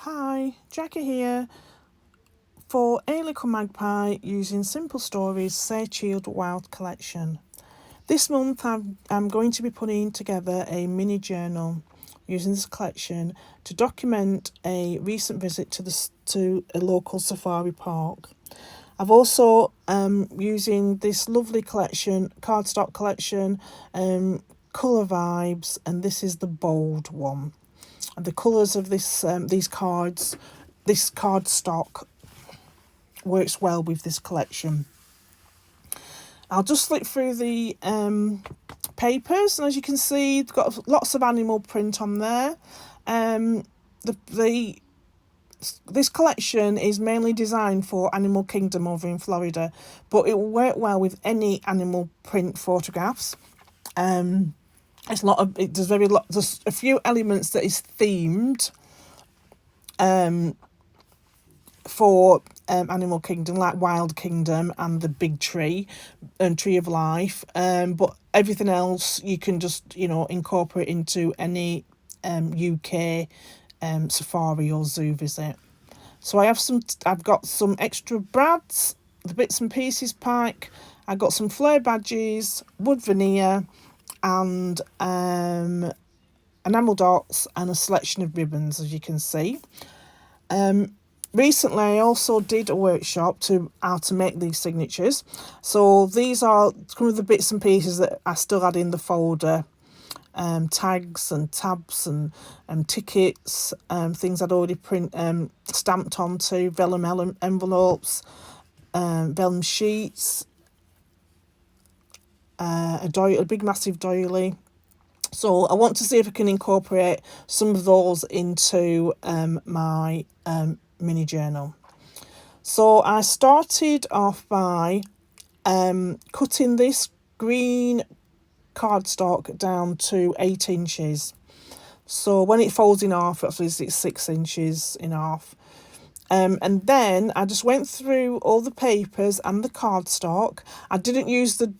Hi, Jackie here for A Little Magpie using Simple Stories Say Chilled Wild collection. This month I'm going to be putting together a mini journal using this collection to document a recent visit to a local safari park. I've also using this lovely collection, cardstock collection, colour vibes, and this is the bold one. And the colours of this this cardstock works well with this collection. I'll just flick through the papers, and as you can see, it's got lots of animal print on there. This collection is mainly designed for Animal Kingdom over in Florida, but it will work well with any animal print photographs. There's a few elements that is themed for Animal Kingdom, like Wild Kingdom and the Big Tree and Tree of Life. But everything else you can just, incorporate into any UK safari or zoo visit. So I've got some extra brads, the bits and pieces pack. I got some flare badges, wood veneer, and enamel dots and a selection of ribbons, as you can see. Recently I also did a workshop to how to make these signatures, so these are some of the bits and pieces that I still had in the folder. Tags and tabs and tickets, things I'd already stamped onto, vellum envelopes, vellum sheets, a big massive doily. So I want to see if I can incorporate some of those into my mini journal. So I started off by cutting this green cardstock down to 8 inches. So when it folds in half, it's 6 inches in half. And then I just went through all the papers and the cardstock. I didn't use the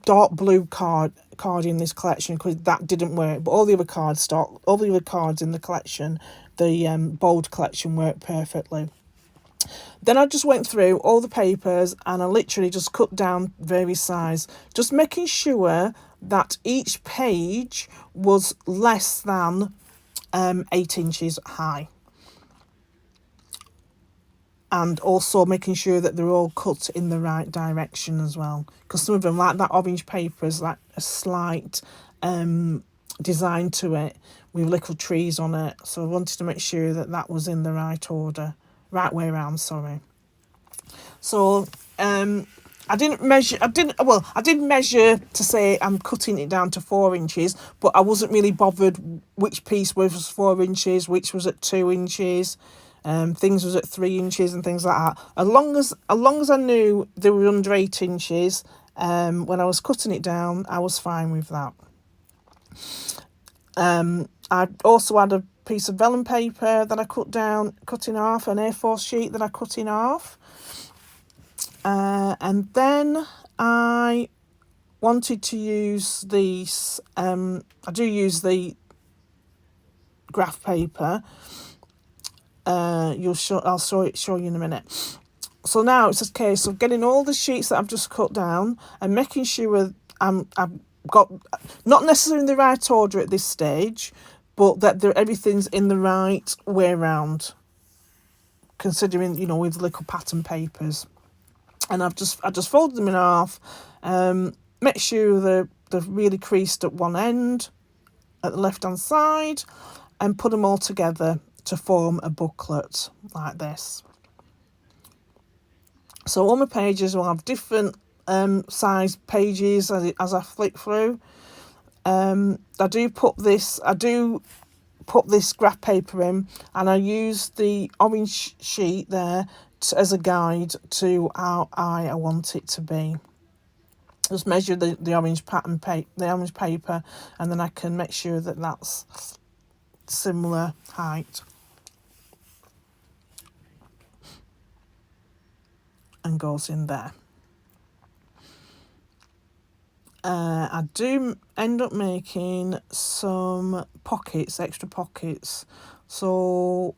dark blue card in this collection because that didn't work. But all the other cards in the collection, the bold collection, worked perfectly. Then I just went through all the papers and I literally just cut down various sizes, just making sure that each page was less than 8 inches high. And also making sure that they're all cut in the right direction as well. Because some of them, like that orange paper, is like a slight design to it with little trees on it. So I wanted to make sure that that was in the right order. Right way around, sorry. So I did measure to say I'm cutting it down to 4 inches, but I wasn't really bothered which piece was 4 inches, which was at 2 inches. Things was at 3 inches and things like that. As long as I knew they were under 8 inches, when I was cutting it down, I was fine with that. I also had a piece of vellum paper that I cut in half, an A4 sheet that I cut in half. And then I wanted to use these, I do use the graph paper. I'll show you in a minute. So now it's a case of getting all the sheets that I've just cut down and making sure I've got, not necessarily in the right order at this stage, but that everything's in the right way around, considering, with little pattern papers. And I just folded them in half, make sure they're really creased at one end, at the left hand side, and put them all together to form a booklet like this. So all my pages will have different size pages as I flick through. I do put this graph paper in, and I use the orange sheet there as a guide to how I want it to be. Just measure the orange paper, and then I can make sure that that's similar height and goes in there. I do end up making some extra pockets. So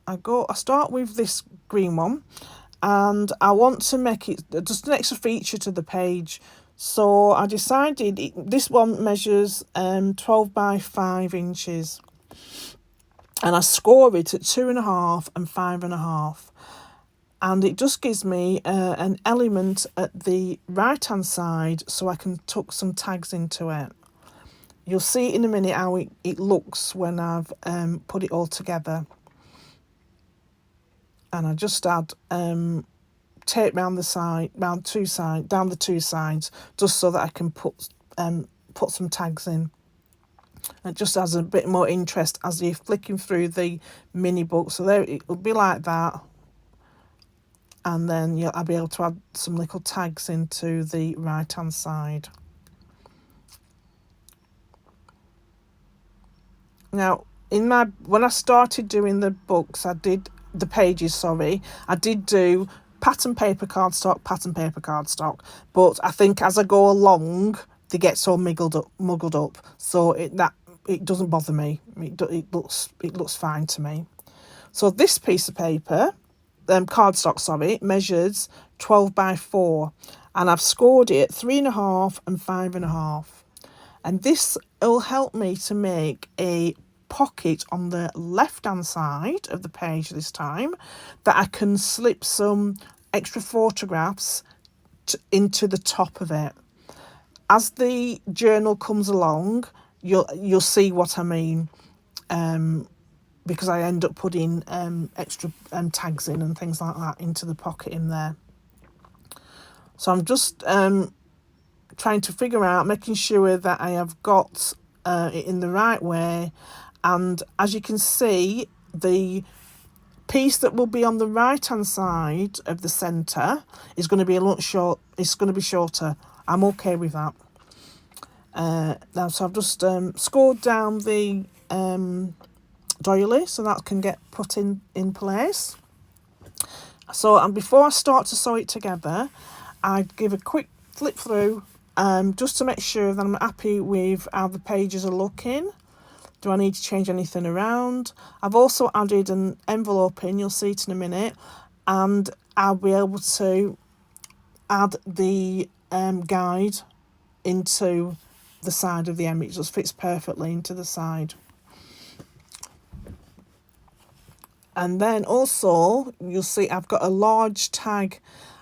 I start with this green one, and I want to make it just an extra feature to the page. So I decided this one measures 12 by 5 inches, and I score it at 2.5 and 5.5. And it just gives me an element at the right hand side so I can tuck some tags into it. You'll see in a minute how it looks when I've put it all together. And I just add tape down the two sides, just so that I can put some tags in. It just adds a bit more interest as you're flicking through the mini book. So there, it'll be like that. And then I'll be able to add some little tags into the right hand side. Now, when I started doing the pages, I did do pattern paper cardstock, but I think as I go along, they get so muggled up, so it doesn't bother me. It looks fine to me. So this piece of paper, cardstock, measures 12 by 4, and I've scored it 3.5 and 5.5. And this will help me to make a pocket on the left hand side of the page this time, that I can slip some extra photographs into the top of it. As the journal comes along, you'll see what I mean, because I end up putting extra tags in and things like that into the pocket in there. So I'm just trying to figure out, making sure that I have got it in the right way. And as you can see, the piece that will be on the right hand side of the centre is going to be a lot short. It's going to be shorter. I'm okay with that. Now, so I've just scored down the doily so that can get put in place. So, and before I start to sew it together, I'd give a quick flip through just to make sure that I'm happy with how the pages are looking. Do I need to change anything around? I've also added an envelope in, you'll see it in a minute, and I'll be able to add the guide into the side of the hem. It just fits perfectly into the side. And then also, you'll see I've got a large tag,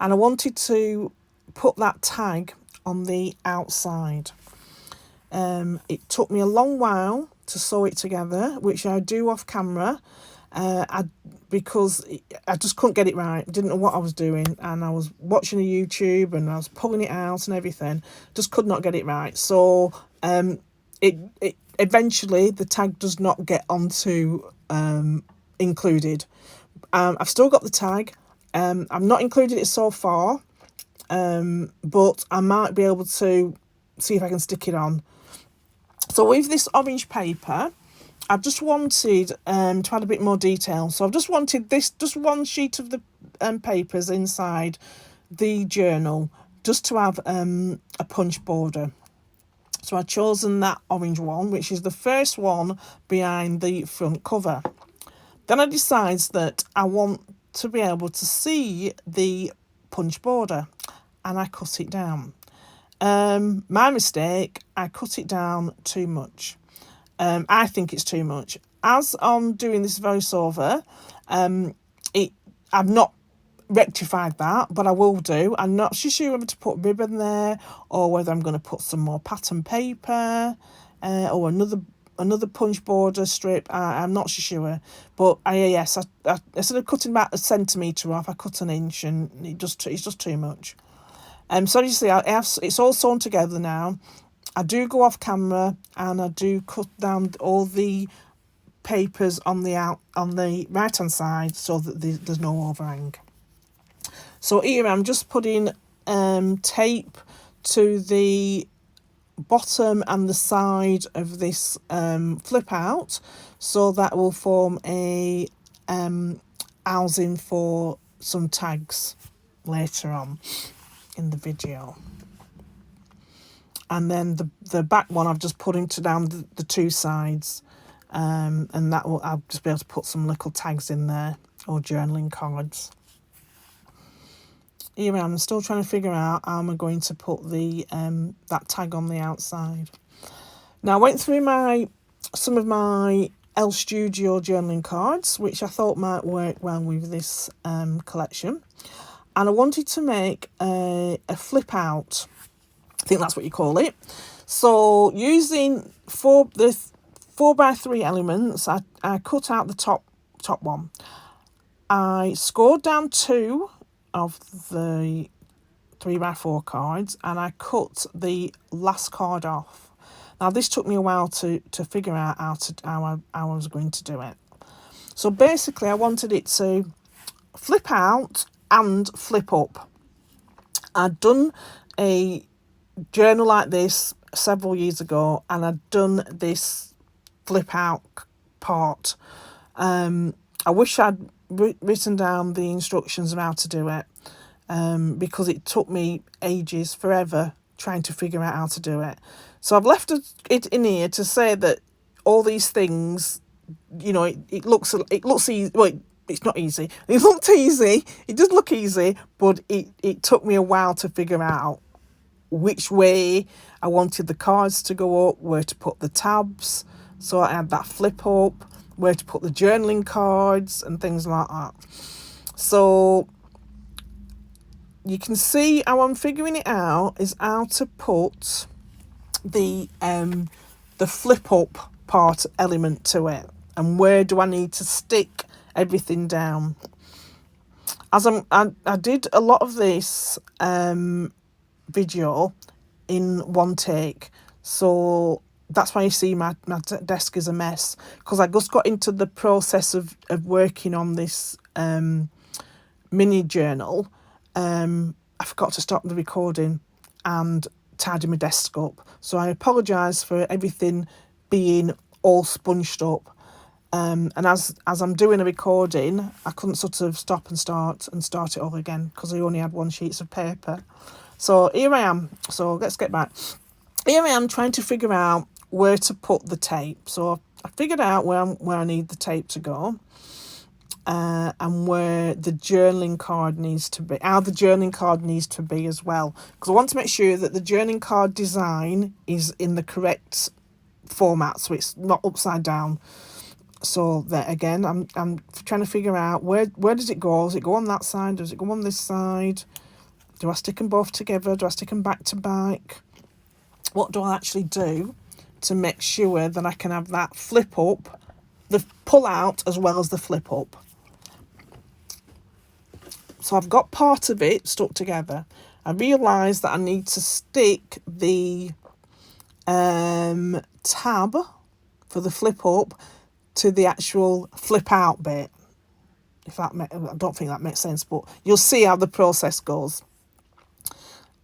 and I wanted to put that tag on the outside. It took me a long while to sew it together, which I do off camera, because I just couldn't get it right. Didn't know what I was doing, and I was watching a YouTube and I was pulling it out and everything. Just could not get it right. So it eventually the tag does not get onto included. I've still got the tag. I've not included it so far, but I might be able to see if I can stick it on. So with this orange paper, I just wanted to add a bit more detail. So I've just wanted just one sheet of the papers inside the journal, just to have a punch border. So I've chosen that orange one, which is the first one behind the front cover. Then I decide that I want to be able to see the punch border, and I cut it down. My mistake, I cut it down too much. I think it's too much. As I'm doing this voiceover, I've not rectified that, but I will do. I'm not sure whether to put ribbon there or whether I'm going to put some more pattern paper or another punch border strip. I'm not sure, but instead of cutting about 1 centimetre off, I cut 1 inch, and it's just too much. So you see, it's all sewn together now. I do go off camera and I do cut down all the papers on the right hand side so that there's no overhang. So here I'm just putting tape to the bottom and the side of this flip out, so that will form a housing for some tags later on in the video. And then the back one I've just put into down the two sides, and that will, I'll just be able to put some little tags in there, or journaling cards. Here I'm still trying to figure out how I'm going to put the that tag on the outside. Now I went through some of my L Studio journaling cards, which I thought might work well with this collection, and I wanted to make a flip out. I think that's what you call it. So using the 4x3 elements, I cut out the top one. I scored down 2 of the 3x4 cards, and I cut the last card off. Now this took me a while to figure out how I was going to do it. So basically I wanted it to flip out and flip up. I'd done a journal like this several years ago, and I'd done this flip out part. I wish I'd written down the instructions of how to do it, because it took me ages, forever, trying to figure out how to do it. So I've left it in here to say that all these things, you know, it looks easy. Well, it's not easy. It looked easy. It does look easy, but it took me a while to figure out which way I wanted the cards to go up, where to put the tabs, so I had that flip up, where to put the journaling cards and things like that. So you can see how I'm figuring it out is how to put the flip up part element to it, and where do I need to stick everything down. As I did a lot of this video in one take, so that's why you see my desk is a mess, because I just got into the process of working on this mini journal. I forgot to stop the recording and tidy my desk up, so I apologise for everything being all sponged up. And as I'm doing a recording, I couldn't sort of stop and start it all again, because I only had 1 sheet of paper. So here I am. So let's get back. Here I am trying to figure out where to put the tape. So I figured out where I need the tape to go, and where the journaling card needs to be, how the journaling card needs to be as well, because I want to make sure that the journaling card design is in the correct format, so it's not upside down. So that again, I'm trying to figure out where does it go? Does it go on that side? Does it go on this side? Do I stick them both together? Do I stick them back to back? What do I actually do to make sure that I can have that flip up, the pull out, as well as the flip up? So I've got part of it stuck together. I realise that I need to stick the tab for the flip up to the actual flip out bit. I don't think that makes sense, but you'll see how the process goes.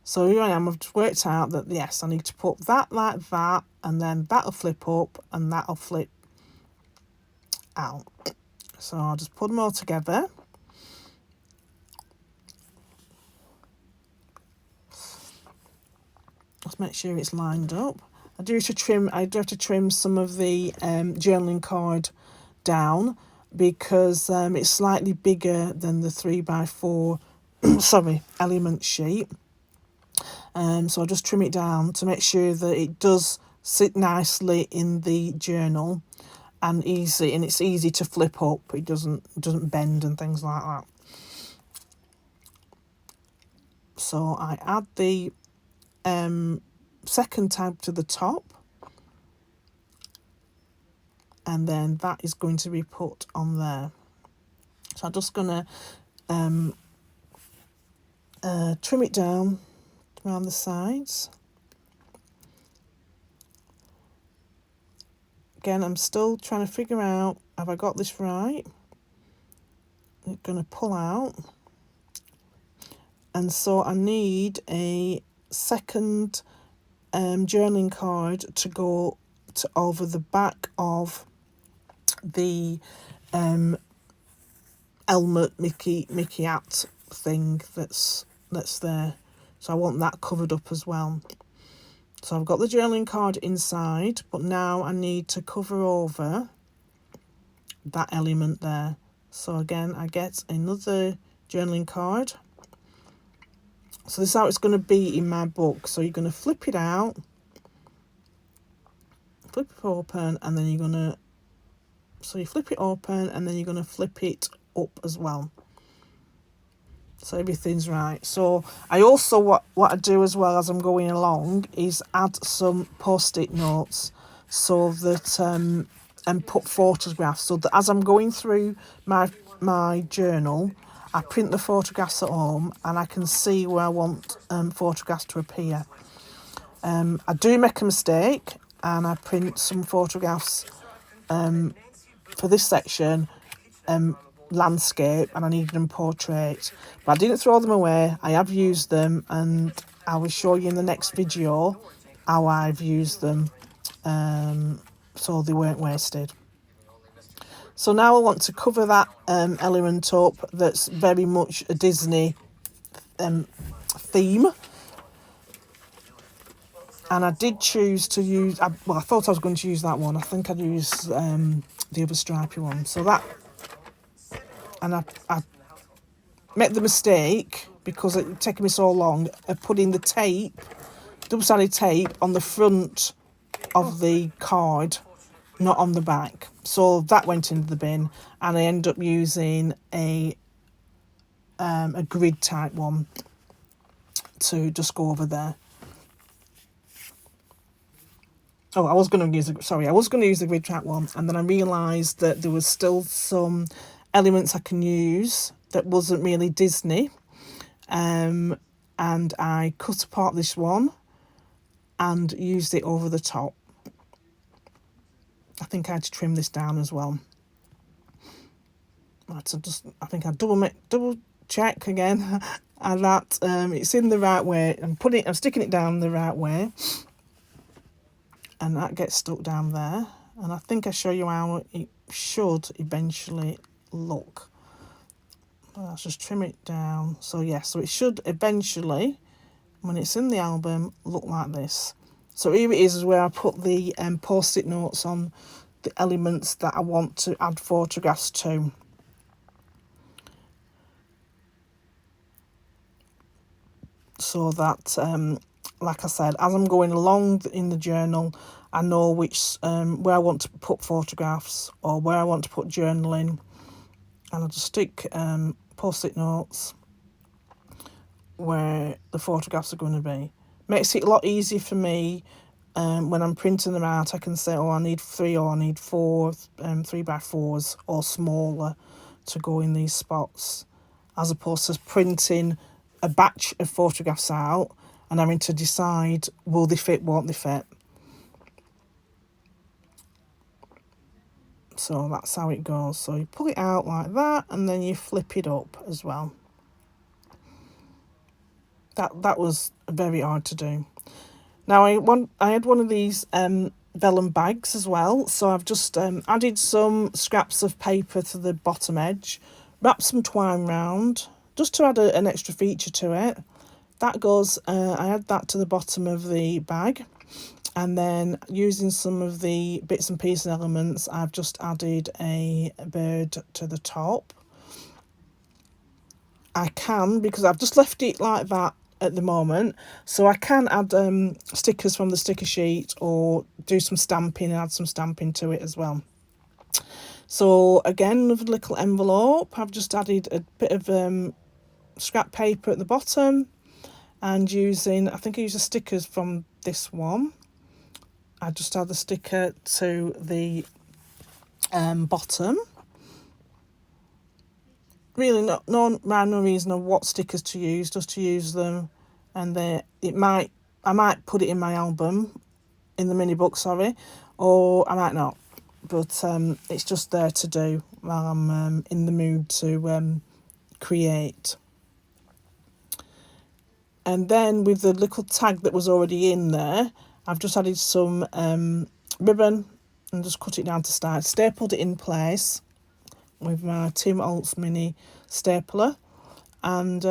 So here I am, I've just worked out that yes, I need to put that like that, and then that'll flip up and that'll flip out. So I'll just put them all together. Let's make sure it's lined up. I do have to trim some of the journaling card down, because it's slightly bigger than the 3x4 element sheet. So I'll just trim it down to make sure that it does sit nicely in the journal and it's easy to flip up. It doesn't bend and things like that. So I add the second tab to the top, and then that is going to be put on there. So I'm just gonna trim it down around the sides. Again, I'm still trying to figure out, have I got this right? I'm gonna pull out, and so I need a second journaling card to go over the back of the Elmer Mickey hat thing that's there. So I want that covered up as well. So I've got the journaling card inside, but now I need to cover over that element there. So again, I get another journaling card. So this is how it's going to be in my book. So you're going to flip it out, flip it open, and then you're going to, so you flip it open and then you're going to flip it up as well. So everything's right. So I also, what I do as well as I'm going along is add some post-it notes so that, and put photographs so that as I'm going through my journal, I print the photographs at home and I can see where I want photographs to appear. I do make a mistake and I print some photographs for this section, landscape, and I needed them portrait, but I didn't throw them away. I have used them and I will show you in the next video how I've used them, so they weren't wasted. So now I want to cover that element up that's very much a Disney theme. And I did choose to use, well, I thought I was going to use that one. I think I'd use the other stripy one. So that, and I made the mistake, because it had taken me so long, of putting the tape, double-sided tape, on the front of the card, not on the back. So that went into the bin, and I ended up using a grid type one to just go over there. Oh, I was going to use the grid type one, and then I realised that there was still some elements I can use that wasn't really Disney, and I cut apart this one and used it over the top. I think I had to trim this down as well. Right, so I think I double check again and that it's in the right way. I'm sticking it down the right way, and that gets stuck down there. And I think I show you how it should eventually look. Let's just trim it down. So yeah, so it should eventually, when it's in the album, look like this. So here it is where I put the post-it notes on the elements that I want to add photographs to. So that, like I said, as I'm going along in the journal, I know which where I want to put photographs or where I want to put journaling. And I'll just stick post-it notes where the photographs are going to be. Makes it a lot easier for me when I'm printing them out. I can say, oh, I need 3 or I need 4 3x4s or smaller to go in these spots, as opposed to printing a batch of photographs out and having to decide, will they fit, won't they fit. So that's how it goes. So you pull it out like that and then you flip it up as well. That was very hard to do. Now I had one of these vellum bags as well, so I've just added some scraps of paper to the bottom edge, wrapped some twine round just to add an extra feature to it. That goes, I add that to the bottom of the bag, and then using some of the bits and pieces elements, I've just added a bird to the top. I can, because I've just left it like that at the moment, so I can add stickers from the sticker sheet or do some stamping and add some stamping to it as well. So again, with a little envelope, I've just added a bit of scrap paper at the bottom, and using, I think I use the stickers from this one. I just add the sticker to the bottom. Really no reason of what stickers to use, just to use them, and I might put it in my album, in the mini book, sorry, or I might not, but it's just there to do while I'm in the mood to create. And then with the little tag that was already in there, I've just added some ribbon and just cut it down to size, stapled it in place with my Tim Holtz mini stapler, and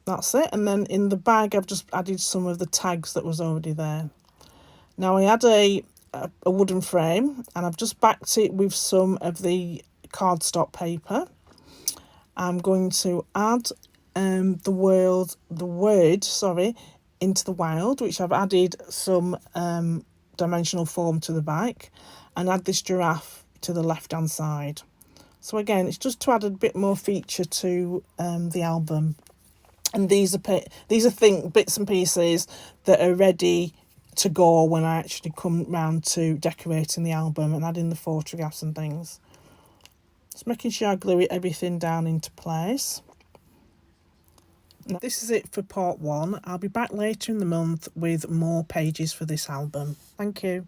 that's it. And then in the bag I've just added some of the tags that was already there. Now I had a a wooden frame, and I've just backed it with some of the cardstock paper. I'm going to add the word into the wild, which I've added some dimensional form to the back, and add this giraffe to the left hand side. So again, it's just to add a bit more feature to the album. And these are bits and pieces that are ready to go when I actually come round to decorating the album and adding the photographs and things. Just making sure I glue everything down into place. Now, this is it for part 1. I'll be back later in the month with more pages for this album. Thank you.